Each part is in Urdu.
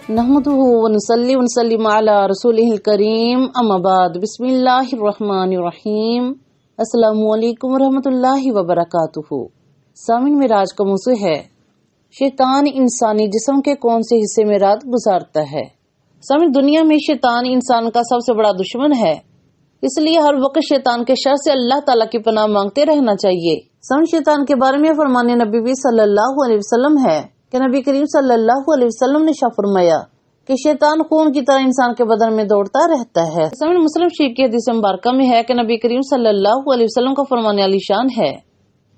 نحمدہ ونصلی ونسلم علی رسولہ الکریم اما بعد بسم اللہ الرحمن الرحیم السلام علیکم ورحمۃ اللہ وبرکاتہ۔ سامعین، معراج کا موضوع ہے شیطان انسانی جسم کے کون سے حصے میں رات گزارتا ہے۔ سامعین، دنیا میں شیطان انسان کا سب سے بڑا دشمن ہے، اس لیے ہر وقت شیطان کے شر سے اللہ تعالیٰ کی پناہ مانگتے رہنا چاہیے۔ سامعین، شیطان کے بارے میں فرمان نبی بھی صلی اللہ علیہ وسلم ہے کہ نبی کریم صلی اللہ علیہ وسلم نے شاہ فرمایا کہ شیطان خون کی طرح انسان کے بدن میں دوڑتا رہتا ہے۔ سامعین، مسلم شریف کی حدیث مبارکہ میں ہے کہ نبی کریم صلی اللہ علیہ وسلم کا فرمان علی شان ہے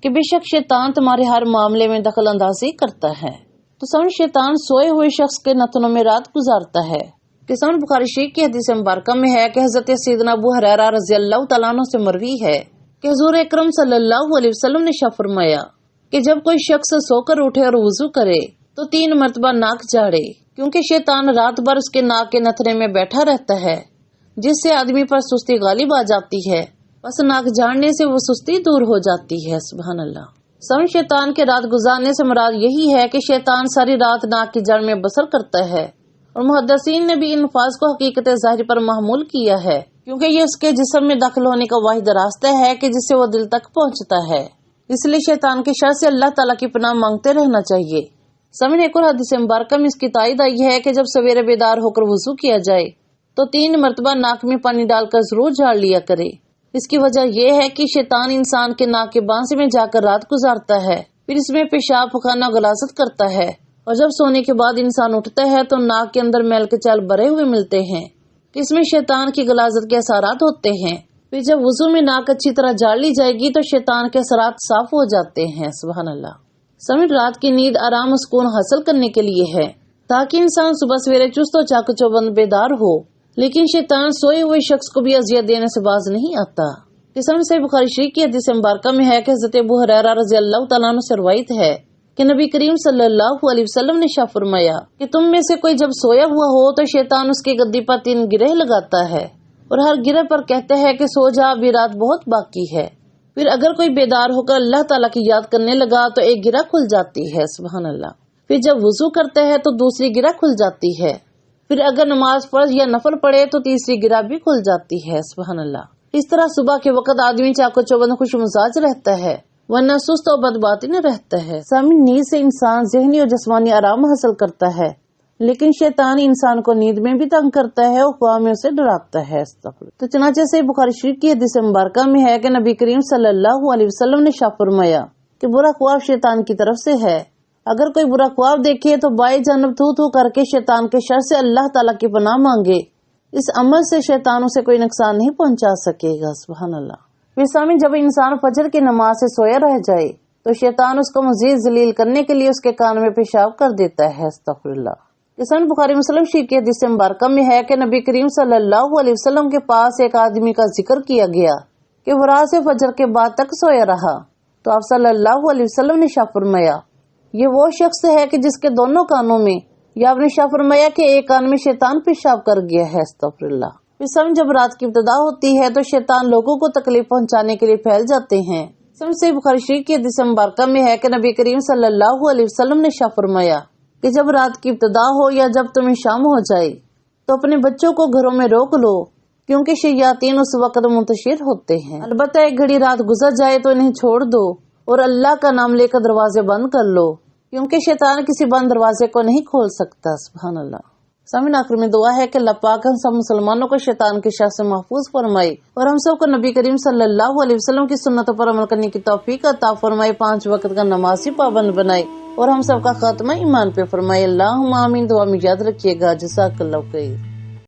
کہ بے شک شیطان تمہارے ہر معاملے میں دخل اندازی کرتا ہے۔ تو سامعین، شیطان سوئے ہوئے شخص کے نتنوں میں رات گزارتا ہے۔ کہ سامعین، بخاری شریف کی حدیث مبارکہ میں ہے کہ حضرت سیدنا ابو ہریرہ رضی اللہ تعالیٰ عنہ سے مروی ہے کہ حضور اکرم صلی اللہ علیہ وسلم نے شاہ فرمایا کہ جب کوئی شخص سو کر اٹھے اور وضو کرے تو 3 مرتبہ ناک جھاڑے، کیونکہ شیطان رات بھر اس کے ناک کے نتھرے میں بیٹھا رہتا ہے، جس سے آدمی پر سستی غالب آ جاتی ہے، بس ناک جھاڑنے سے وہ سستی دور ہو جاتی ہے۔ سبحان اللہ۔ سامعین، شیطان کے رات گزارنے سے مراد یہی ہے کہ شیطان ساری رات ناک کی جڑ میں بسر کرتا ہے، اور محدثین نے بھی ان الفاظ کو حقیقت ظاہری پر محمول کیا ہے، کیونکہ یہ اس کے جسم میں داخل ہونے کا واحد راستہ ہے کہ جس سے وہ دل تک پہنچتا ہے۔ اس لیے شیطان کے شر سے اللہ تعالیٰ کی پناہ مانگتے رہنا چاہیے۔ سامعین، ایک اور حدیث مبارکہ میں اس کی تائید آئی ہے کہ جب سویرے بیدار ہو کر وضو کیا جائے تو 3 مرتبہ ناک میں پانی ڈال کر ضرور جھاڑ لیا کرے۔ اس کی وجہ یہ ہے کہ شیطان انسان کے ناک کے بانسے میں جا کر رات گزارتا ہے، پھر اس میں پیشاب پخانہ غلاظت کرتا ہے، اور جب سونے کے بعد انسان اٹھتا ہے تو ناک کے اندر میل کے چال بھرے ہوئے ملتے ہیں، اس میں شیطان کی غلاظت کے اثرات ہوتے ہیں۔ پھر جب وضو میں ناک اچھی طرح جھاڑ لی جائے گی تو شیطان کے اثرات صاف ہو جاتے ہیں۔ سبحان اللہ۔ سامعین، رات کی نیند آرام و سکون حاصل کرنے کے لیے ہے تاکہ انسان صبح سویرے چست و چاق و چوبند بیدار ہو، لیکن شیطان سوئے ہوئے شخص کو بھی اذیت دینے سے باز نہیں آتا۔ صحیح بخاری شریف کی حدیث مبارکہ میں ہے کہ حضرت ابو ہریرہ رضی اللہ تعالیٰ عنہ سے روایت ہے کہ نبی کریم صلی اللہ علیہ وسلم نے شاہ فرمایا کہ تم میں سے کوئی جب سویا ہوا ہو تو شیطان اس کی گدی پر 3 گرہ لگاتا ہے، اور ہر گرہ پر کہتا ہے کہ سو جا، ابھی رات بہت باقی ہے۔ پھر اگر کوئی بیدار ہو کر اللہ تعالیٰ کی یاد کرنے لگا تو ایک گرہ کھل جاتی ہے۔ سبحان اللہ۔ پھر جب وضو کرتا ہے تو دوسری گرہ کھل جاتی ہے، پھر اگر نماز فرض یا نفل پڑھے تو تیسری گرہ بھی کھل جاتی ہے۔ سبحان اللہ۔ اس طرح صبح کے وقت آدمی چاق و چوبند خوش مزاج رہتا ہے، ورنہ سست و بدباطن رہتا ہے۔ سامعین، نیند سے انسان ذہنی اور جسمانی آرام حاصل کرتا ہے، لیکن شیطان انسان کو نیند میں بھی تنگ کرتا ہے اور خواب میں اسے ڈراتا ہے۔ تو چنانچہ سے بخاری شریف کی حدیث مبارکہ میں ہے کہ نبی کریم صلی اللہ علیہ وسلم نے شاہ فرمایا کہ برا خواب شیطان کی طرف سے ہے۔ اگر کوئی برا خواب دیکھے تو بائیں جانب تھو تھو کر کے شیطان کے شر سے اللہ تعالیٰ کی پناہ مانگے، اس عمل سے شیطان اسے کوئی نقصان نہیں پہنچا سکے گا۔ سبحان اللہ۔ پھر سامعین، جب انسان فجر کی نماز سے سویا رہ جائے تو شیطان اس کو مزید ذلیل کرنے کے لیے اس کے کان میں پیشاب کر دیتا ہے۔ استغفر اللہ۔ سامعین، بخاری مسلم شریف کی حدیث مبارکہ میں ہے کہ نبی کریم صلی اللہ علیہ وسلم کے پاس ایک آدمی کا ذکر کیا گیا کہ وہ رات سے فجر کے بعد تک سویا رہا، تو آپ صلی اللہ علیہ وسلم نے شاہ فرمایا یہ وہ شخص ہے کہ جس کے دونوں کانوں میں، یا آپ نے شاہ فرمایا کہ ایک کان میں شیطان پیشاب کر گیا ہے۔ استغفر اللہ۔ پھر سامعین، جب رات کی ابتدا ہوتی ہے تو شیطان لوگوں کو تکلیف پہنچانے کے لیے پھیل جاتے ہیں۔ صحیح بخاری شریف کی حدیث مبارکہ میں ہے کہ نبی کریم صلی اللہ علیہ وسلم نے شاہ فرمایا کہ جب رات کی ابتدا ہو یا جب تمہیں شام ہو جائے تو اپنے بچوں کو گھروں میں روک لو، کیونکہ شیاطین اس وقت منتشر ہوتے ہیں۔ البتہ ایک گھڑی رات گزر جائے تو انہیں چھوڑ دو اور اللہ کا نام لے کر دروازے بند کر لو، کیونکہ شیطان کسی بند دروازے کو نہیں کھول سکتا۔ سبحان اللہ۔ سامعین، آخر میں دعا ہے کہ اللہ پاک ہم سب مسلمانوں کو شیطان کے شر سے محفوظ فرمائے، اور ہم سب کو نبی کریم صلی اللہ علیہ وسلم کی سنتوں پر عمل کرنے کی توفیق عطا فرمائے، 5 وقت کا نمازی پابند بنائے، اور ہم سب کا خاتمہ ایمان پہ فرمائے۔ اللہم آمین۔ دعا میں یاد رکھیے گا۔ جزاک اللہ خیر۔